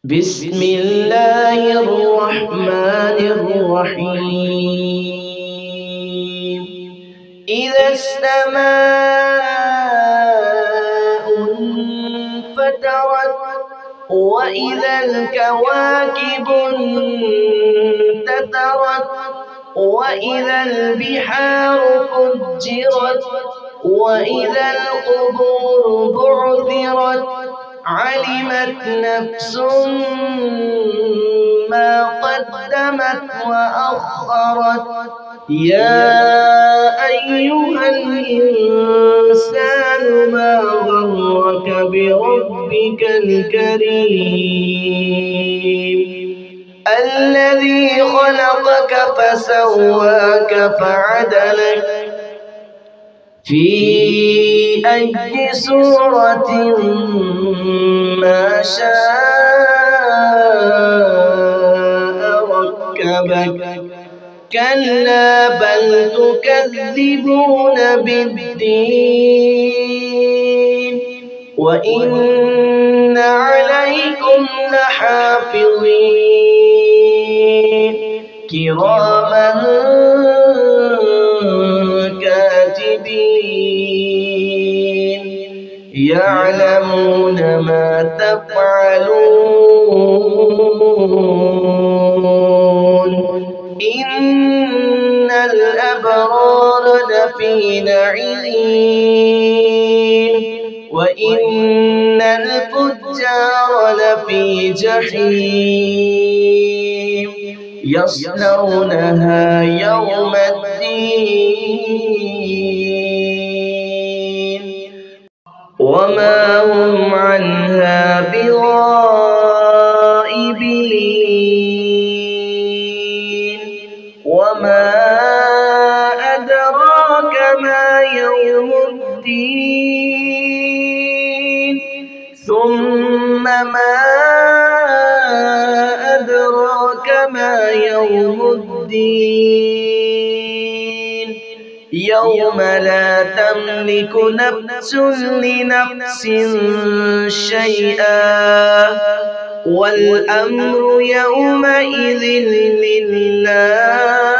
بسم الله الرحمن الرحيم. إذا السماء انفطرت وإذا الكواكب انتثرت وإذا البحار فجرت وإذا القبور بعثرت علمت نفس ما قدمت وأخرت. يا أيها الإنسان ما غرك بربك الكريم الذي خلقك فسواك فعدلك في أي سورة ما شاء ركبك. كلا بل تكذبون بالدين وإن عليكم لحافظين كراما كاتبين يعلمون ما تفعلون. إن الأبرار لفي نعيم وإن الفجار لفي جحيم يصلونها يوم الدين وما هم عنها بغائبين. وما أدراك ما يوم الدين ثم ما أدراك ما يوم الدين يوم لا تملك نفس لنفس شيئا والأمر يومئذ لله.